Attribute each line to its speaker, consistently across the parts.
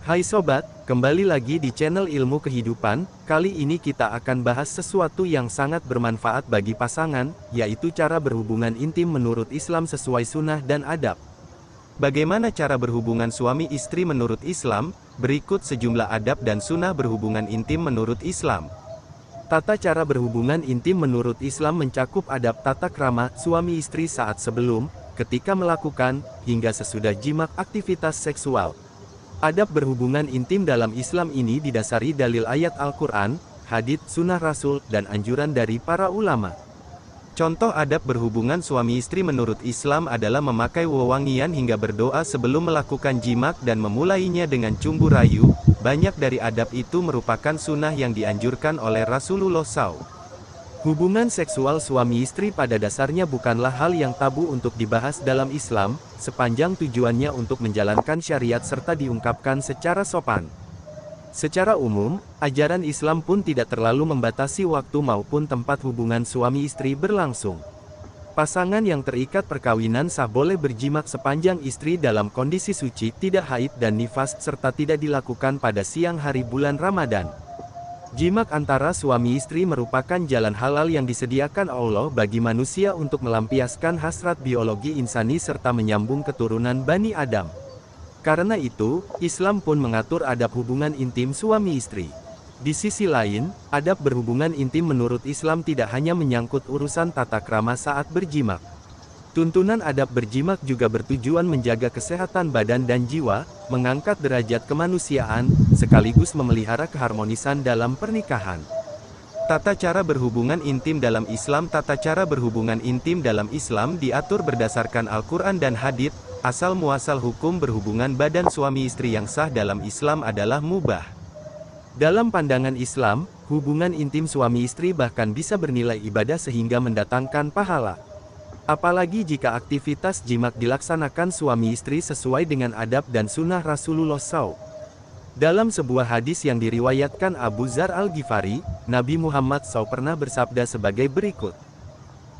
Speaker 1: Hai sobat, kembali lagi di channel Ilmu Kehidupan. Kali ini kita akan bahas sesuatu yang sangat bermanfaat bagi pasangan, yaitu cara berhubungan intim menurut Islam sesuai sunnah dan adab. Bagaimana cara berhubungan suami istri menurut Islam? Berikut sejumlah adab dan sunnah berhubungan intim menurut Islam. Tata cara berhubungan intim menurut Islam mencakup adab tata krama suami istri saat sebelum, ketika melakukan, hingga sesudah jimak aktivitas seksual. Adab berhubungan intim dalam Islam ini didasari dalil ayat Al-Quran, hadits sunnah Rasul, dan anjuran dari para ulama. Contoh adab berhubungan suami istri menurut Islam adalah memakai wewangian hingga berdoa sebelum melakukan jimak dan memulainya dengan cumbu rayu. Banyak dari adab itu merupakan sunnah yang dianjurkan oleh Rasulullah SAW. Hubungan seksual suami istri pada dasarnya bukanlah hal yang tabu untuk dibahas dalam Islam, sepanjang tujuannya untuk menjalankan syariat serta diungkapkan secara sopan. Secara umum, ajaran Islam pun tidak terlalu membatasi waktu maupun tempat hubungan suami istri berlangsung. Pasangan yang terikat perkawinan sah boleh berjimak sepanjang istri dalam kondisi suci, tidak haid dan nifas, serta tidak dilakukan pada siang hari bulan Ramadan. Jimak antara suami istri merupakan jalan halal yang disediakan Allah bagi manusia untuk melampiaskan hasrat biologi insani serta menyambung keturunan Bani Adam. Karena itu, Islam pun mengatur adab hubungan intim suami istri. Di sisi lain, adab berhubungan intim menurut Islam tidak hanya menyangkut urusan tata krama saat berjimak. Tuntunan adab berjimak juga bertujuan menjaga kesehatan badan dan jiwa, mengangkat derajat kemanusiaan, sekaligus memelihara keharmonisan dalam pernikahan. Tata cara berhubungan intim dalam Islam. Tata cara berhubungan intim dalam Islam diatur berdasarkan Al-Quran dan hadits. Asal muasal hukum berhubungan badan suami istri yang sah dalam Islam adalah mubah. Dalam pandangan Islam, hubungan intim suami istri bahkan bisa bernilai ibadah sehingga mendatangkan pahala. Apalagi jika aktivitas jimak dilaksanakan suami istri sesuai dengan adab dan sunnah Rasulullah SAW. Dalam sebuah hadis yang diriwayatkan Abu Dzar Al-Ghifari, Nabi Muhammad SAW pernah bersabda sebagai berikut.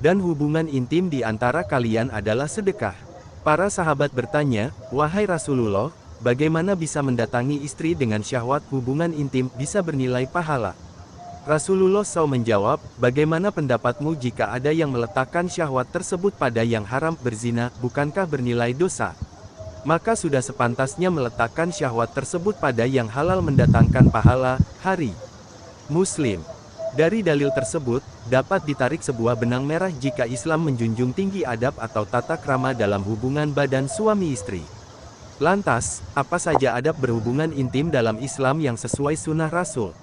Speaker 1: Dan hubungan intim di antara kalian adalah sedekah. Para sahabat bertanya, wahai Rasulullah, bagaimana bisa mendatangi istri dengan syahwat? Hubungan intim bisa bernilai pahala. Rasulullah SAW menjawab, bagaimana pendapatmu jika ada yang meletakkan syahwat tersebut pada yang haram? Berzina, bukankah bernilai dosa? Maka sudah sepantasnya meletakkan syahwat tersebut pada yang halal mendatangkan pahala. Hari Muslim. Dari dalil tersebut, dapat ditarik sebuah benang merah jika Islam menjunjung tinggi adab atau tata krama dalam hubungan badan suami istri. Lantas, apa saja adab berhubungan intim dalam Islam yang sesuai sunnah Rasul?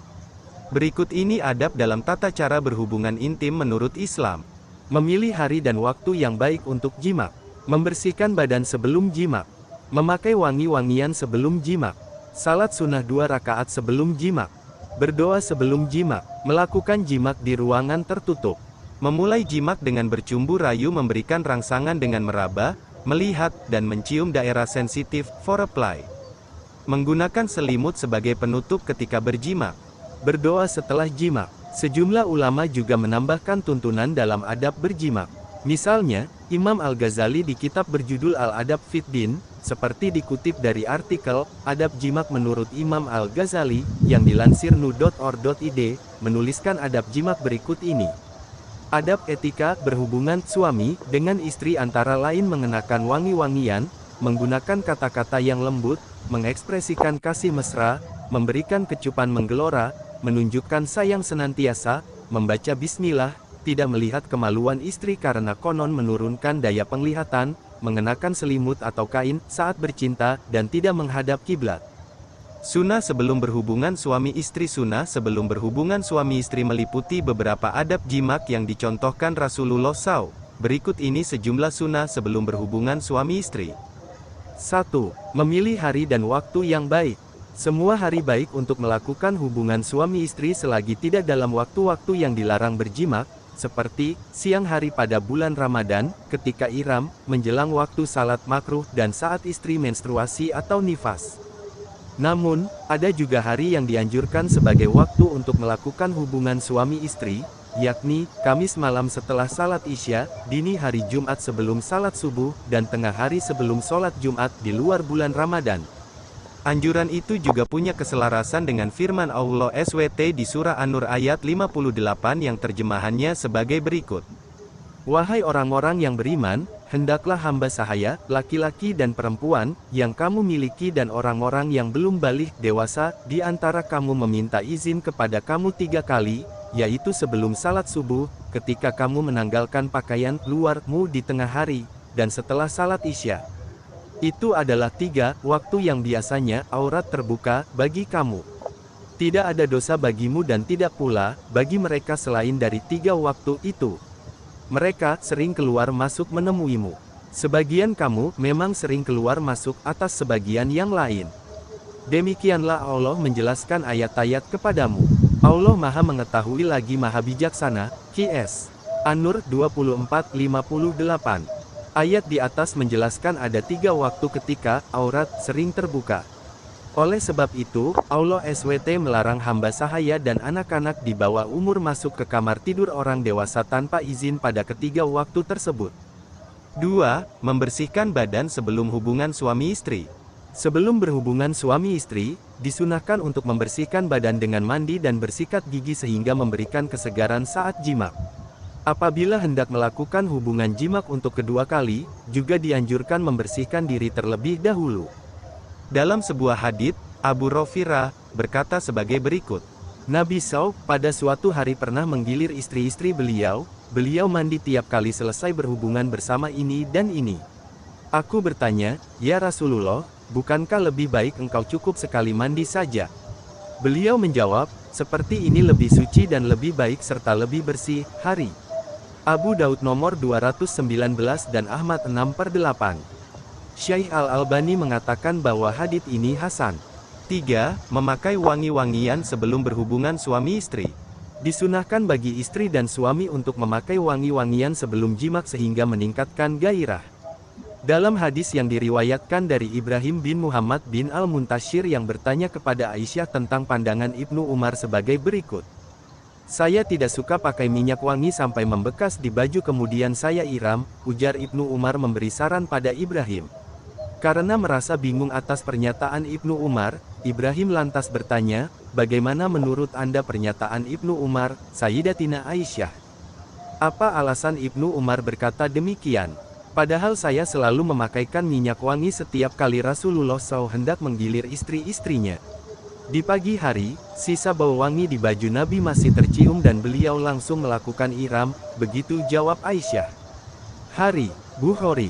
Speaker 1: Berikut ini adab dalam tata cara berhubungan intim menurut Islam. Memilih hari dan waktu yang baik untuk jimak. Membersihkan badan sebelum jimak. Memakai wangi-wangian sebelum jimak. Salat sunnah 2 rakaat sebelum jimak. Berdoa sebelum jimak. Melakukan jimak di ruangan tertutup. Memulai jimak dengan bercumbu rayu, memberikan rangsangan dengan meraba, melihat, dan mencium daerah sensitif, foreplay. Menggunakan selimut sebagai penutup ketika berjimak. Berdoa setelah jimak. Sejumlah ulama juga menambahkan tuntunan dalam adab berjimak. Misalnya, Imam Al-Ghazali di kitab berjudul Al-Adab Fid Din, seperti dikutip dari artikel Adab Jimak menurut Imam Al-Ghazali, yang dilansir nu.or.id, menuliskan adab jimak berikut ini. Adab etika berhubungan suami dengan istri antara lain mengenakan wangi-wangian, menggunakan kata-kata yang lembut, mengekspresikan kasih mesra, memberikan kecupan menggelora, menunjukkan sayang senantiasa, membaca bismillah, tidak melihat kemaluan istri karena konon menurunkan daya penglihatan, mengenakan selimut atau kain saat bercinta, dan tidak menghadap kiblat. Sunnah sebelum berhubungan suami istri. Sunnah sebelum berhubungan suami istri meliputi beberapa adab jimak yang dicontohkan Rasulullah SAW. Berikut ini sejumlah sunnah sebelum berhubungan suami istri. 1. Memilih hari dan waktu yang baik. Semua hari baik untuk melakukan hubungan suami istri selagi tidak dalam waktu-waktu yang dilarang berjimak, seperti siang hari pada bulan Ramadan, ketika ihram, menjelang waktu salat makruh, dan saat istri menstruasi atau nifas. Namun, ada juga hari yang dianjurkan sebagai waktu untuk melakukan hubungan suami istri, yakni Kamis malam setelah salat Isya, dini hari Jumat sebelum salat subuh, dan tengah hari sebelum sholat Jumat di luar bulan Ramadan. Anjuran itu juga punya keselarasan dengan firman Allah SWT di surah An-Nur ayat 58 yang terjemahannya sebagai berikut. Wahai orang-orang yang beriman, hendaklah hamba sahaya, laki-laki dan perempuan, yang kamu miliki dan orang-orang yang belum balik dewasa, di antara kamu meminta izin kepada kamu 3 kali, yaitu sebelum salat subuh, ketika kamu menanggalkan pakaian luarmu di tengah hari, dan setelah salat isya. Itu adalah 3 waktu yang biasanya aurat terbuka bagi kamu. Tidak ada dosa bagimu dan tidak pula bagi mereka selain dari 3 waktu itu. Mereka sering keluar masuk menemuimu. Sebagian kamu memang sering keluar masuk atas sebagian yang lain. Demikianlah Allah menjelaskan ayat-ayat kepadamu. Allah Maha Mengetahui lagi Maha Bijaksana. QS An-Nur 24:58. Ayat di atas menjelaskan ada 3 waktu ketika aurat sering terbuka. Oleh sebab itu, Allah SWT melarang hamba sahaya dan anak-anak di bawah umur masuk ke kamar tidur orang dewasa tanpa izin pada ketiga waktu tersebut. 2. Membersihkan badan sebelum hubungan suami istri. Sebelum berhubungan suami istri, disunahkan untuk membersihkan badan dengan mandi dan bersikat gigi sehingga memberikan kesegaran saat jimak. Apabila hendak melakukan hubungan jimak untuk kedua kali, juga dianjurkan membersihkan diri terlebih dahulu. Dalam sebuah hadits, Abu Rofirah berkata sebagai berikut. Nabi SAW pada suatu hari pernah menggilir istri-istri beliau mandi tiap kali selesai berhubungan bersama ini dan ini. Aku bertanya, ya Rasulullah, bukankah lebih baik engkau cukup sekali mandi saja? Beliau menjawab, seperti ini lebih suci dan lebih baik serta lebih bersih. Hari Abu Daud nomor 219 dan Ahmad 6/8. Syekh Al-Albani mengatakan bahwa hadits ini hasan. 3. Memakai wangi-wangian sebelum berhubungan suami istri. Disunahkan bagi istri dan suami untuk memakai wangi-wangian sebelum jimak sehingga meningkatkan gairah. Dalam hadis yang diriwayatkan dari Ibrahim bin Muhammad bin Al-Muntashir yang bertanya kepada Aisyah tentang pandangan Ibnu Umar sebagai berikut. Saya tidak suka pakai minyak wangi sampai membekas di baju kemudian saya iram, ujar Ibnu Umar memberi saran pada Ibrahim. Karena merasa bingung atas pernyataan Ibnu Umar, Ibrahim lantas bertanya, bagaimana menurut Anda pernyataan Ibnu Umar, Sayyidatina Aisyah? Apa alasan Ibnu Umar berkata demikian? Padahal saya selalu memakaikan minyak wangi setiap kali Rasulullah SAW hendak menggilir istri-istrinya. Di pagi hari, sisa bau wangi di baju Nabi masih tercium dan beliau langsung melakukan iram, begitu jawab Aisyah. Hari Bukhari.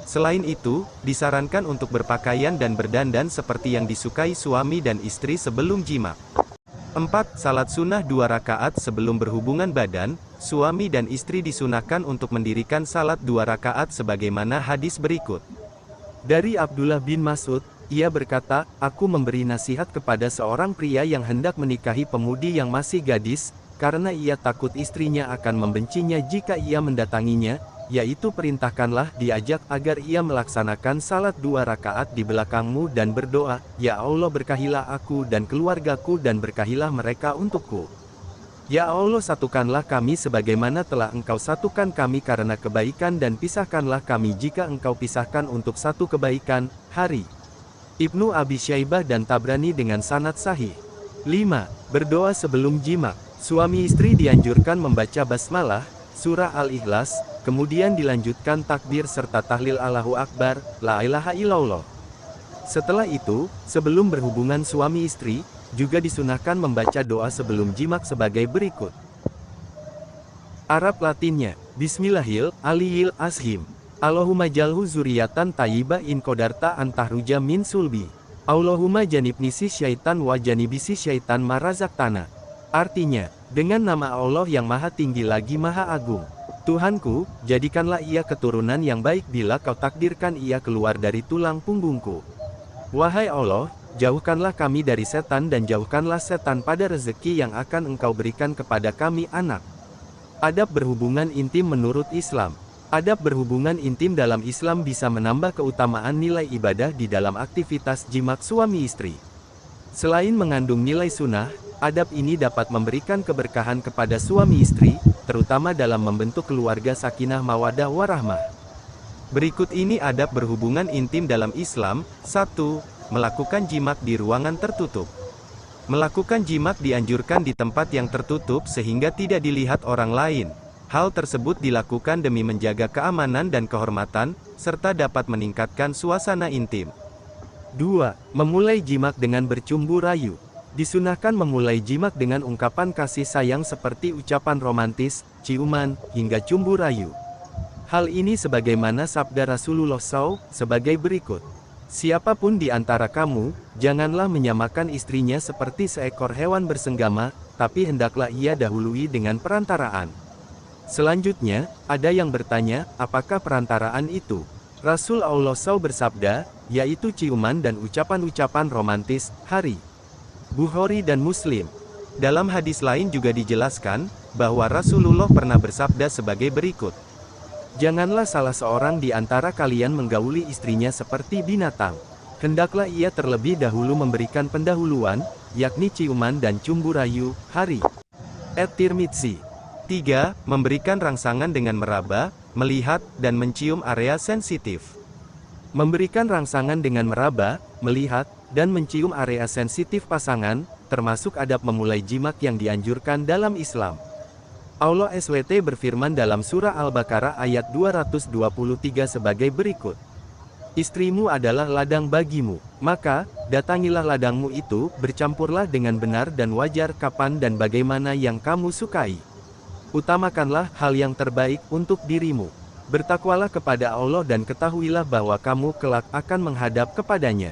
Speaker 1: Selain itu, disarankan untuk berpakaian dan berdandan seperti yang disukai suami dan istri sebelum jimak. 4. Salat sunnah 2 rakaat sebelum berhubungan badan. Suami dan istri disunahkan untuk mendirikan salat 2 rakaat sebagaimana hadis berikut. Dari Abdullah bin Mas'ud, ia berkata, aku memberi nasihat kepada seorang pria yang hendak menikahi pemudi yang masih gadis, karena ia takut istrinya akan membencinya jika ia mendatanginya, yaitu perintahkanlah diajak agar ia melaksanakan salat 2 rakaat di belakangmu dan berdoa, ya Allah berkahilah aku dan keluargaku dan berkahilah mereka untukku. Ya Allah satukanlah kami sebagaimana telah engkau satukan kami karena kebaikan dan pisahkanlah kami jika engkau pisahkan untuk satu kebaikan. Hari Ibnu Abi Syaibah dan Tabrani dengan sanad sahih. 5. Berdoa sebelum jimak. Suami istri dianjurkan membaca basmalah, surah Al-Ikhlas, kemudian dilanjutkan takbir serta tahlil Allahu Akbar, la ilaha illallah. Setelah itu, sebelum berhubungan suami istri, juga disunahkan membaca doa sebelum jimak sebagai berikut. Arab Latinnya, Bismillahil Azim. Allahumma jalhu zuriyatan tayyiba in kodarta antahruja min sulbi. Allahumma janibnisi syaitan wa janibisi syaitan marazaktana. Artinya, dengan nama Allah yang maha tinggi lagi maha agung. Tuhanku, jadikanlah ia keturunan yang baik bila kau takdirkan ia keluar dari tulang punggungku. Wahai Allah, jauhkanlah kami dari setan dan jauhkanlah setan pada rezeki yang akan engkau berikan kepada kami anak. Adab berhubungan intim menurut Islam. Adab berhubungan intim dalam Islam bisa menambah keutamaan nilai ibadah di dalam aktivitas jimak suami istri. Selain mengandung nilai sunnah, adab ini dapat memberikan keberkahan kepada suami istri, terutama dalam membentuk keluarga sakinah mawaddah warahmah. Berikut ini adab berhubungan intim dalam Islam. 1. melakukan jimak di ruangan tertutup. Melakukan jimak dianjurkan di tempat yang tertutup sehingga tidak dilihat orang lain. Hal tersebut dilakukan demi menjaga keamanan dan kehormatan, serta dapat meningkatkan suasana intim. 2. Memulai jimak dengan bercumbu rayu. Disunahkan memulai jimak dengan ungkapan kasih sayang seperti ucapan romantis, ciuman, hingga cumbu rayu. Hal ini sebagaimana sabda Rasulullah SAW, sebagai berikut. Siapapun di antara kamu, janganlah menyamakan istrinya seperti seekor hewan bersenggama, tapi hendaklah ia dahului dengan perantaraan. Selanjutnya, ada yang bertanya, apakah perantaraan itu? Rasul Allah SAW bersabda, yaitu ciuman dan ucapan-ucapan romantis, hari. Bukhari dan Muslim. Dalam hadis lain juga dijelaskan, bahwa Rasulullah pernah bersabda sebagai berikut. Janganlah salah seorang di antara kalian menggauli istrinya seperti binatang. Hendaklah ia terlebih dahulu memberikan pendahuluan, yakni ciuman dan cumbu rayu, hari. At-Tirmidzi. 3. Memberikan rangsangan dengan meraba, melihat, dan mencium area sensitif. Memberikan rangsangan dengan meraba, melihat, dan mencium area sensitif pasangan, termasuk adab memulai jimak yang dianjurkan dalam Islam. Allah SWT berfirman dalam surah Al-Baqarah ayat 223 sebagai berikut. Istrimu adalah ladang bagimu, maka, datangilah ladangmu itu, bercampurlah dengan benar dan wajar kapan dan bagaimana yang kamu sukai. Utamakanlah hal yang terbaik untuk dirimu. Bertakwalah kepada Allah dan ketahuilah bahwa kamu kelak akan menghadap kepadanya.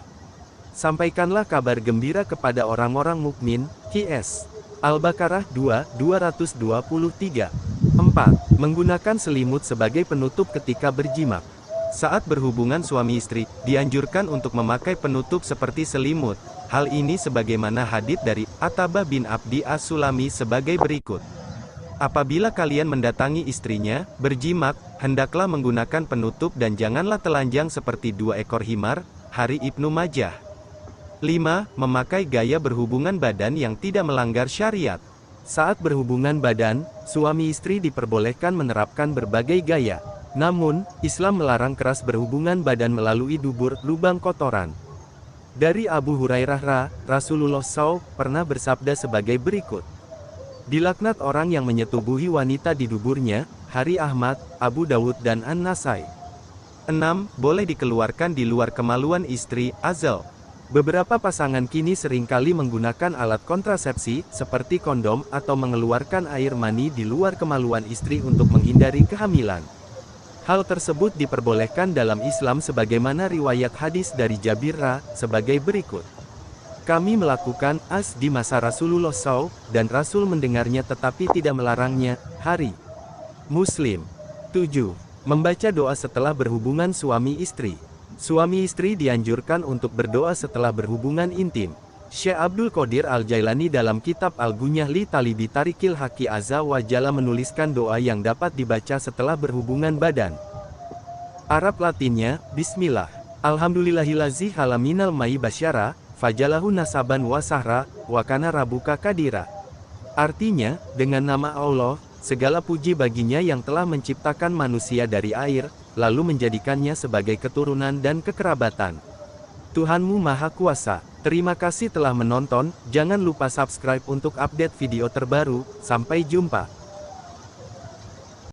Speaker 1: Sampaikanlah kabar gembira kepada orang-orang mukmin, QS. Al-Baqarah 2:223. 4. Menggunakan selimut sebagai penutup ketika berjimak. Saat berhubungan suami istri, dianjurkan untuk memakai penutup seperti selimut. Hal ini sebagaimana hadits dari Atabah bin Abdi As-Sulami sebagai berikut. Apabila kalian mendatangi istrinya, berjimak, hendaklah menggunakan penutup dan janganlah telanjang seperti 2 ekor himar, hari Ibnu Majah. 5. Memakai gaya berhubungan badan yang tidak melanggar syariat. Saat berhubungan badan, suami istri diperbolehkan menerapkan berbagai gaya. Namun, Islam melarang keras berhubungan badan melalui dubur, lubang kotoran. Dari Abu Hurairah, Rasulullah SAW pernah bersabda sebagai berikut. Dilaknat orang yang menyetubuhi wanita di duburnya, hari Ahmad, Abu Dawud dan An-Nasai. 6. Boleh dikeluarkan di luar kemaluan istri, azal. Beberapa pasangan kini seringkali menggunakan alat kontrasepsi, seperti kondom, atau mengeluarkan air mani di luar kemaluan istri untuk menghindari kehamilan. Hal tersebut diperbolehkan dalam Islam sebagaimana riwayat hadis dari Jabir sebagai berikut. Kami melakukan as di masa Rasulullah SAW, dan Rasul mendengarnya tetapi tidak melarangnya, hari. Muslim. 7. Membaca doa setelah berhubungan suami istri. Suami istri dianjurkan untuk berdoa setelah berhubungan intim. Syekh Abdul Qadir Al-Jailani dalam kitab Al-Gunyah li Talibi Tarikil Haqi Azza wa Jalla menuliskan doa yang dapat dibaca setelah berhubungan badan. Arab Latinnya, Bismillah. Alhamdulillahillazi halaminal mai basyara, fajalahu nasaban wa sahra, wa kana rabuka kadira. Artinya, dengan nama Allah, segala puji baginya yang telah menciptakan manusia dari air, lalu menjadikannya sebagai keturunan dan kekerabatan. Tuhanmu Maha Kuasa. Terima kasih telah menonton, jangan lupa subscribe untuk update video terbaru, sampai jumpa.